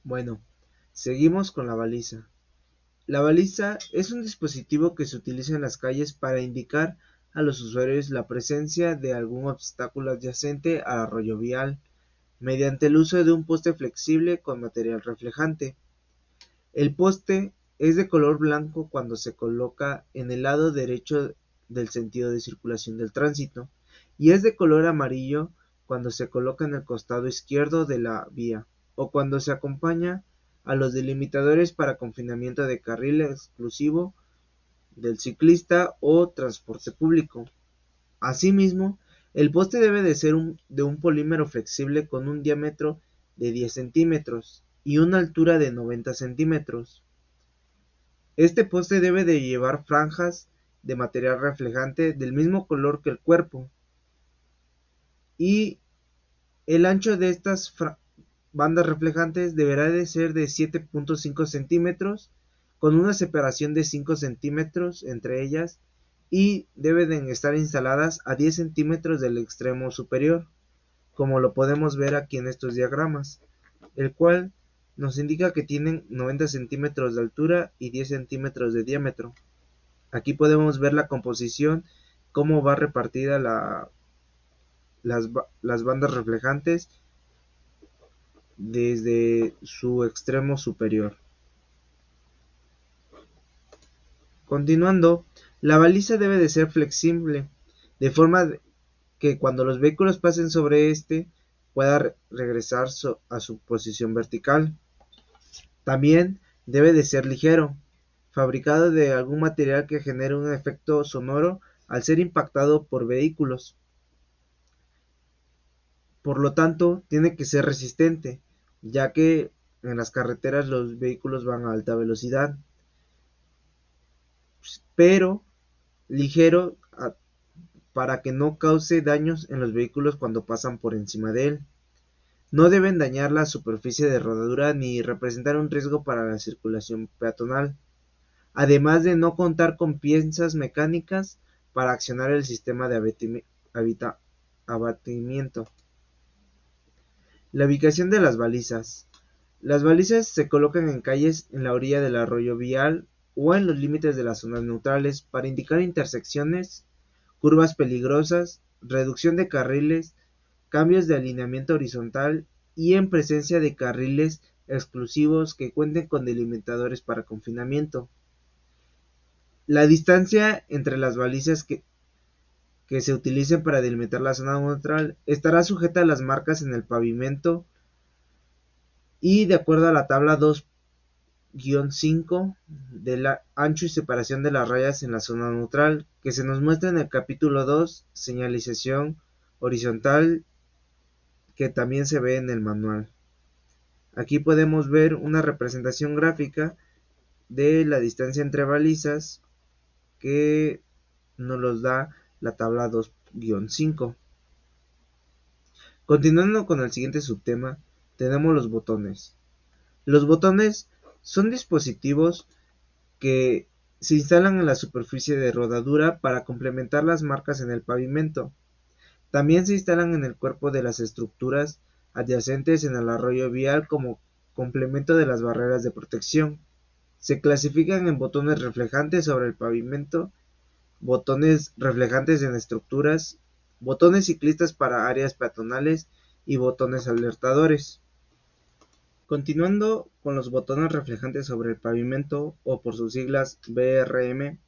Bueno, seguimos con la baliza. La baliza es un dispositivo que se utiliza en las calles para indicar a los usuarios la presencia de algún obstáculo adyacente al arroyo vial, mediante el uso de un poste flexible con material reflejante. El poste es de color blanco cuando se coloca en el lado derecho del sentido de circulación del tránsito, y es de color amarillo cuando se coloca en el costado izquierdo de la vía, o cuando se acompaña a los delimitadores para confinamiento de carril exclusivo del ciclista o transporte público. Asimismo, el poste debe de ser de un polímero flexible con un diámetro de 10 centímetros y una altura de 90 centímetros. Este poste debe de llevar franjas de material reflejante del mismo color que el cuerpo, y el ancho de estas bandas reflejantes deberá de ser de 7.5 centímetros, con una separación de 5 centímetros entre ellas, y deben estar instaladas a 10 centímetros del extremo superior, como lo podemos ver aquí en estos diagramas, el cual nos indica que tienen 90 centímetros de altura y 10 centímetros de diámetro. Aquí podemos ver la composición, cómo va repartida las bandas reflejantes desde su extremo superior. Continuando, la baliza debe de ser flexible, de forma que cuando los vehículos pasen sobre este pueda regresar a su posición vertical. También debe de ser ligero, fabricado de algún material que genere un efecto sonoro al ser impactado por vehículos. Por lo tanto, tiene que ser resistente, ya que en las carreteras los vehículos van a alta velocidad, pero ligero para que no cause daños en los vehículos cuando pasan por encima de él. No deben dañar la superficie de rodadura ni representar un riesgo para la circulación peatonal, además de no contar con piezas mecánicas para accionar el sistema de abatimiento. La ubicación de las balizas. Las balizas se colocan en calles en la orilla del arroyo vial o en los límites de las zonas neutrales para indicar intersecciones, curvas peligrosas, reducción de carriles, cambios de alineamiento horizontal y en presencia de carriles exclusivos que cuenten con delimitadores para confinamiento. La distancia entre las balizas que se utilicen para delimitar la zona neutral estará sujeta a las marcas en el pavimento y de acuerdo a la tabla 2-5 del ancho y separación de las rayas en la zona neutral, que se nos muestra en el capítulo 2, señalización horizontal, que también se ve en el manual. Aquí podemos ver una representación gráfica de la distancia entre balizas que nos los da la tabla 2-5. Continuando con el siguiente subtema, tenemos los botones. Los botones son dispositivos que se instalan en la superficie de rodadura para complementar las marcas en el pavimento. También se instalan en el cuerpo de las estructuras adyacentes en el arroyo vial como complemento de las barreras de protección. Se clasifican en botones reflejantes sobre el pavimento, botones reflejantes en estructuras, botones ciclistas para áreas peatonales y botones alertadores. Continuando con los botones reflejantes sobre el pavimento, o por sus siglas BRM,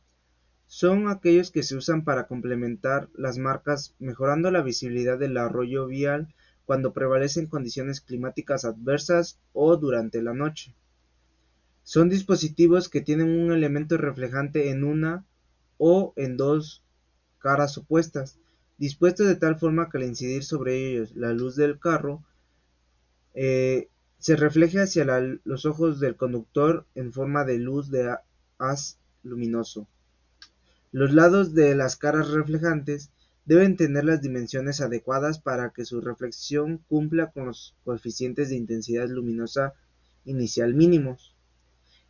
son aquellos que se usan para complementar las marcas mejorando la visibilidad del arroyo vial cuando prevalecen condiciones climáticas adversas o durante la noche. Son dispositivos que tienen un elemento reflejante en una o en dos caras opuestas, dispuestos de tal forma que al incidir sobre ellos la luz del carro, se refleje hacia los ojos del conductor en forma de luz de haz luminoso. Los lados de las caras reflejantes deben tener las dimensiones adecuadas para que su reflexión cumpla con los coeficientes de intensidad luminosa inicial mínimos.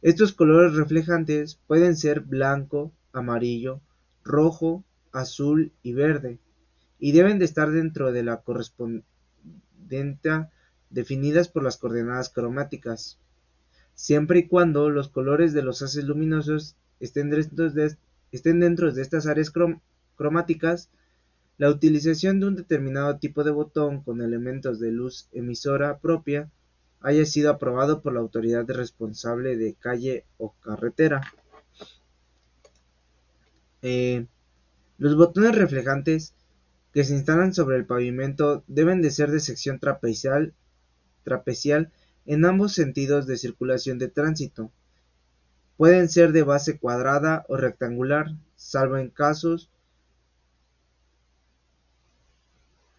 Estos colores reflejantes pueden ser blanco, amarillo, rojo, azul y verde, y deben de estar dentro de la correspondencia definidas por las coordenadas cromáticas, siempre y cuando los colores de los haces luminosos estén dentro de estas áreas cromáticas. La utilización de un determinado tipo de botón con elementos de luz emisora propia haya sido aprobado por la autoridad responsable de calle o carretera. Los botones reflejantes que se instalan sobre el pavimento deben de ser de sección trapecial en ambos sentidos de circulación de tránsito. Pueden ser de base cuadrada o rectangular, salvo en casos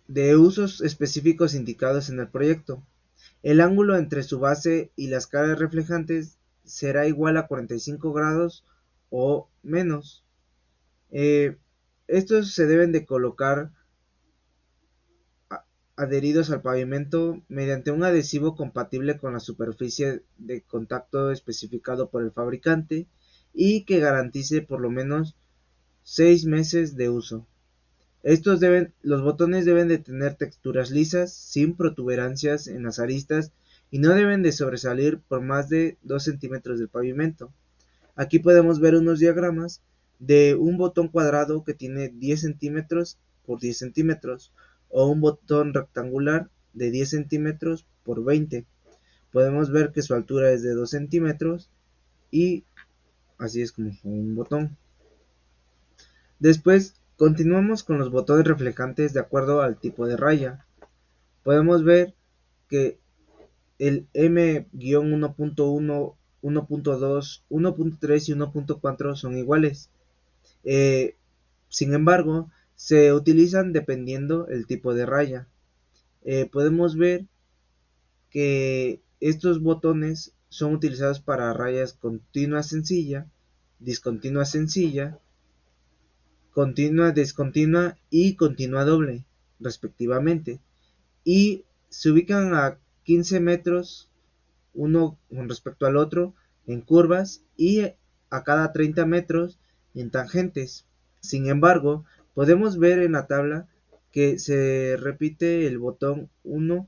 de usos específicos indicados en el proyecto. El ángulo entre su base y las caras reflejantes será igual a 45 grados o menos. Estos se deben de colocar adheridos al pavimento mediante un adhesivo compatible con la superficie de contacto especificado por el fabricante y que garantice por lo menos 6 meses de uso. Los botones deben de tener texturas lisas, sin protuberancias en las aristas y no deben de sobresalir por más de 2 centímetros del pavimento. Aquí podemos ver unos diagramas de un botón cuadrado que tiene 10 centímetros por 10 centímetros o un botón rectangular de 10 centímetros por 20. Podemos ver que su altura es de 2 centímetros y así es como un botón. Después continuamos con los botones reflejantes de acuerdo al tipo de raya. Podemos ver que el M-1.1, 1.2, 1.3 y 1.4 son iguales. Sin embargo, se utilizan dependiendo el tipo de raya. Podemos ver que estos botones son utilizados para rayas continua sencilla, discontinua sencilla, continua discontinua y continua doble, respectivamente, y se ubican a 15 metros uno con respecto al otro en curvas y a cada 30 metros en tangentes. Sin embargo, podemos ver en la tabla que se repite el botón 1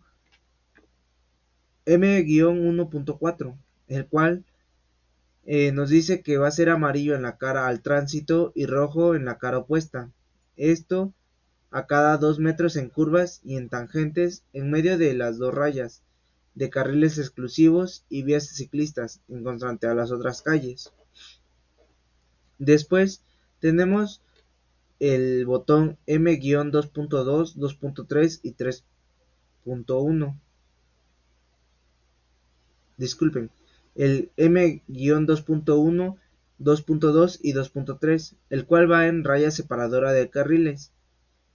M-1.4, el cual nos dice que va a ser amarillo en la cara al tránsito y rojo en la cara opuesta. Esto a cada 2 metros en curvas y en tangentes en medio de las dos rayas de carriles exclusivos y vías ciclistas en contraste a las otras calles. Después tenemos el botón M-2.2, 2.3 y 3.1. Disculpen, el M-2.1, 2.2 y 2.3, el cual va en raya separadora de carriles.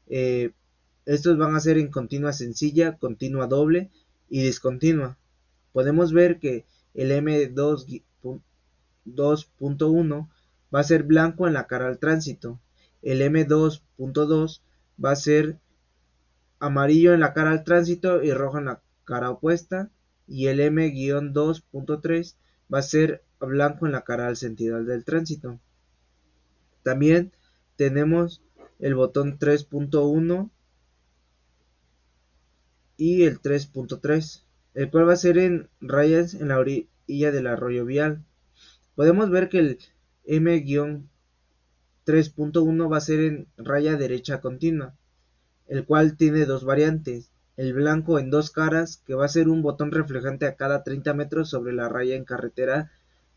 Estos van a ser en continua sencilla, continua doble y discontinua. Podemos ver que el M2.1 va a ser blanco en la cara al tránsito. El M2.2 va a ser amarillo en la cara al tránsito y rojo en la cara opuesta. Y el M-2.3 va a ser blanco en la cara al sentido del tránsito. También tenemos el botón 3.1 y el 3.3, el cual va a ser en rayas en la orilla del arroyo vial. Podemos ver que el M-3.1 va a ser en raya derecha continua, el cual tiene dos variantes, el blanco en dos caras, que va a ser un botón reflejante a cada 30 metros sobre la raya en carretera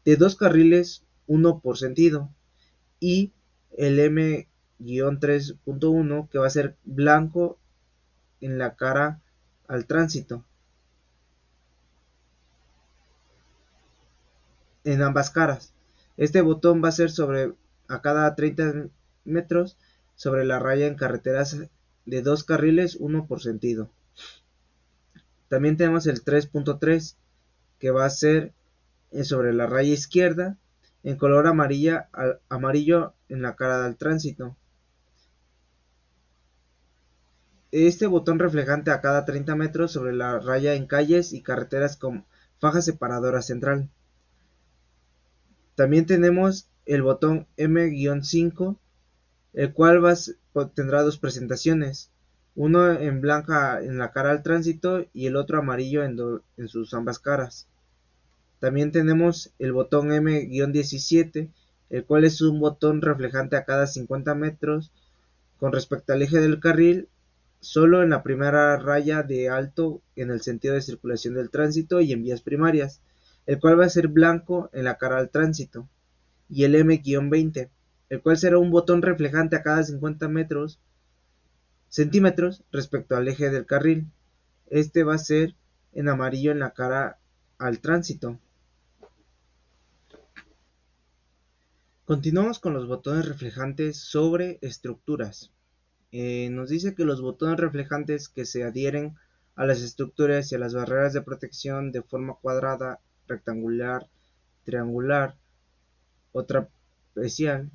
de dos carriles, uno por sentido, y el M-3.1 que va a ser blanco en la cara al tránsito, en ambas caras. Este botón va a ser sobre a cada 30 metros sobre la raya en carreteras de dos carriles, uno por sentido. También tenemos el 3.3 que va a ser sobre la raya izquierda en color amarillo en la cara del tránsito. Este botón reflejante a cada 30 metros sobre la raya en calles y carreteras con faja separadora central. También tenemos el botón M-5, el cual tendrá dos presentaciones. uno en blanca en la cara al tránsito y el otro amarillo en sus ambas caras. También tenemos el botón M-17, el cual es un botón reflejante a cada 50 metros con respecto al eje del carril, solo en la primera raya de alto en el sentido de circulación del tránsito y en vías primarias, el cual va a ser blanco en la cara al tránsito, y el M-20, el cual será un botón reflejante a cada 50 centímetros respecto al eje del carril. Este va a ser en amarillo en la cara al tránsito. Continuamos con los botones reflejantes sobre estructuras. Nos dice que los botones reflejantes que se adhieren a las estructuras y a las barreras de protección de forma cuadrada, rectangular, triangular o trapecial,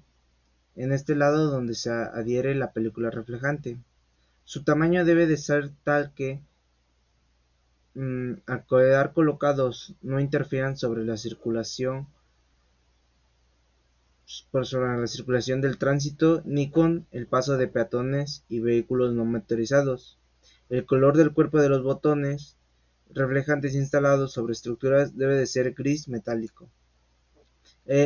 en este lado donde se adhiere la película reflejante. Su tamaño debe de ser tal que al quedar colocados no interfieran sobre la circulación del tránsito ni con el paso de peatones y vehículos no motorizados. El color del cuerpo de los botones reflejantes instalados sobre estructuras debe de ser gris metálico.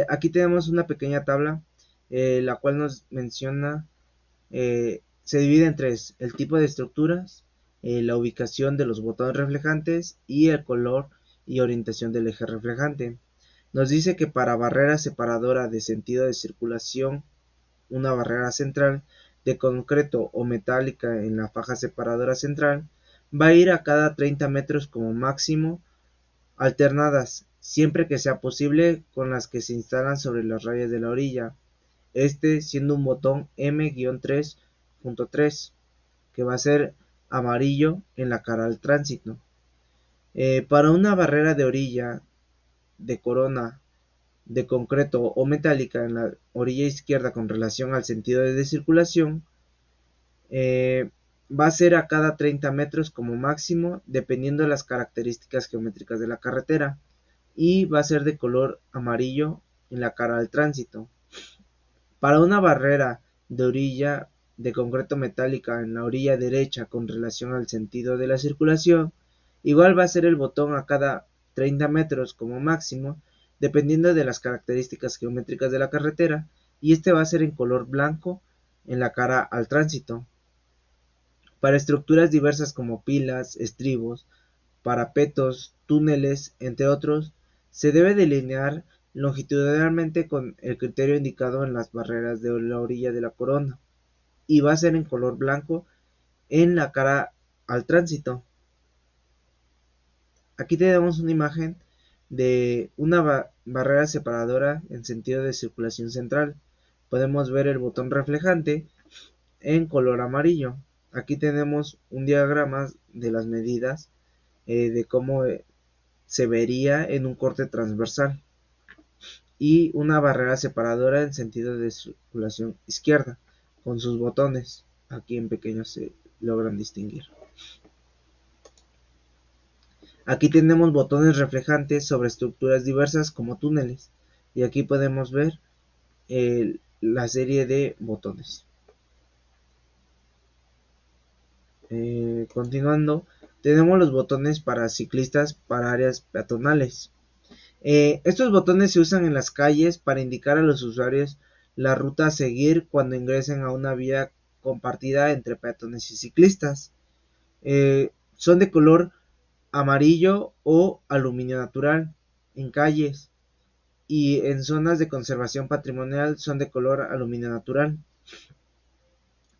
Aquí tenemos una pequeña tabla, la cual nos menciona, se divide en tres: el tipo de estructuras, la ubicación de los botones reflejantes y el color y orientación del eje reflejante. Nos dice que para barrera separadora de sentido de circulación, una barrera central de concreto o metálica en la faja separadora central va a ir a cada 30 metros como máximo, alternadas, siempre que sea posible, con las que se instalan sobre las rayas de la orilla, este siendo un botón M-3.3, que va a ser amarillo en la cara al tránsito. Para una barrera de orilla de corona de concreto o metálica en la orilla izquierda con relación al sentido de circulación, va a ser a cada 30 metros como máximo, dependiendo de las características geométricas de la carretera, y va a ser de color amarillo en la cara al tránsito. Para una barrera de orilla de concreto metálica en la orilla derecha con relación al sentido de la circulación, igual va a ser el botón a cada 30 metros como máximo, dependiendo de las características geométricas de la carretera, y este va a ser en color blanco en la cara al tránsito. Para estructuras diversas como pilas, estribos, parapetos, túneles, entre otros, se debe delinear longitudinalmente con el criterio indicado en las barreras de la orilla de la corona, y va a ser en color blanco en la cara al tránsito. Aquí tenemos una imagen de una barrera separadora en sentido de circulación central. Podemos ver el botón reflejante en color amarillo. Aquí tenemos un diagrama de las medidas de cómo se vería en un corte transversal, y una barrera separadora en sentido de circulación izquierda con sus botones. Aquí en pequeño se logran distinguir. Aquí tenemos botones reflejantes sobre estructuras diversas como túneles, y aquí podemos ver la serie de botones. Continuando, tenemos los botones para ciclistas para áreas peatonales. Estos botones se usan en las calles para indicar a los usuarios la ruta a seguir cuando ingresen a una vía compartida entre peatones y ciclistas. Son de color amarillo o aluminio natural en calles, y en zonas de conservación patrimonial son de color aluminio natural.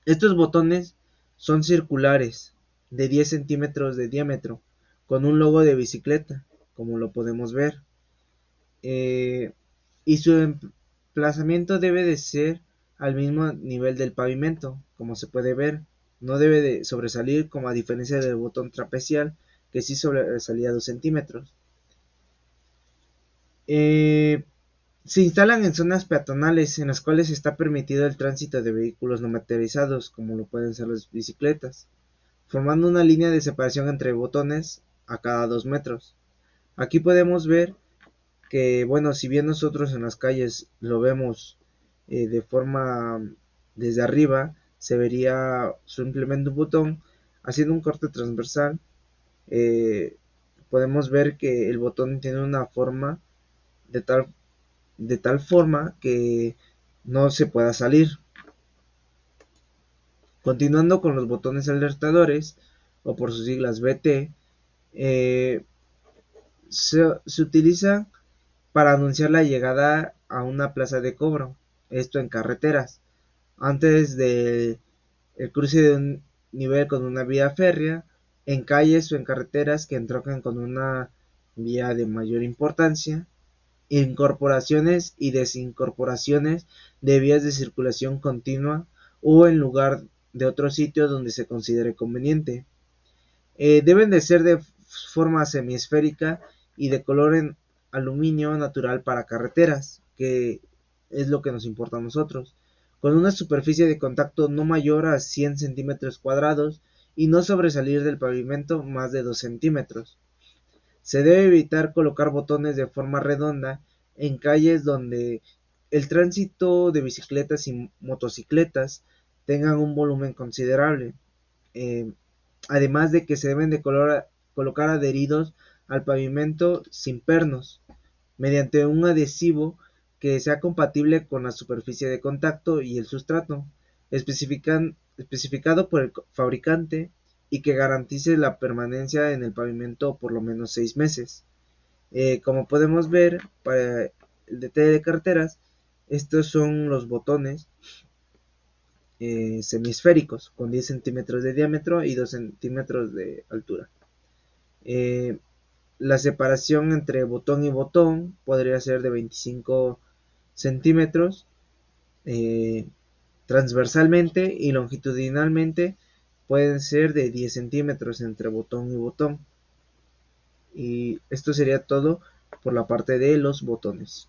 Estos botones son circulares, de 10 centímetros de diámetro, con un logo de bicicleta, como lo podemos ver. Y su emplazamiento debe de ser al mismo nivel del pavimento, como se puede ver. No debe de sobresalir, como a diferencia del botón trapezial, que sí sobresalía 2 centímetros. Se instalan en zonas peatonales en las cuales está permitido el tránsito de vehículos no motorizados, como lo pueden ser las bicicletas, formando una línea de separación entre botones a cada 2 metros. Aquí podemos ver que, bueno, si bien nosotros en las calles lo vemos de forma desde arriba, se vería simplemente un botón. Haciendo un corte transversal, eh, podemos ver que el botón tiene una forma de tal forma que no se pueda salir. Continuando con los botones alertadores, o por sus siglas BT, eh, se utiliza para anunciar la llegada a una plaza de cobro, esto en carreteras, antes del cruce de un nivel con una vía férrea, en calles o en carreteras que entroncan con una vía de mayor importancia, incorporaciones y desincorporaciones de vías de circulación continua o en lugar de otro sitio donde se considere conveniente. Deben de ser de forma semiesférica y de color en aluminio natural para carreteras, que es lo que nos importa a nosotros, con una superficie de contacto no mayor a 100 centímetros cuadrados y no sobresalir del pavimento más de 2 centímetros. Se debe evitar colocar botones de forma redonda en calles donde el tránsito de bicicletas y motocicletas tengan un volumen considerable. Eh, Además de que se deben de colocar adheridos al pavimento sin pernos, mediante un adhesivo que sea compatible con la superficie de contacto y el sustrato, especificado por el fabricante y que garantice la permanencia en el pavimento por lo menos 6 meses. Como podemos ver, para el DT de carreteras, estos son los botones semisféricos con 10 centímetros de diámetro y 2 centímetros de altura. Eh, la separación entre botón y botón podría ser de 25 centímetros eh, transversalmente, y longitudinalmente pueden ser de 10 centímetros entre botón y botón. Y esto sería todo por la parte de los botones.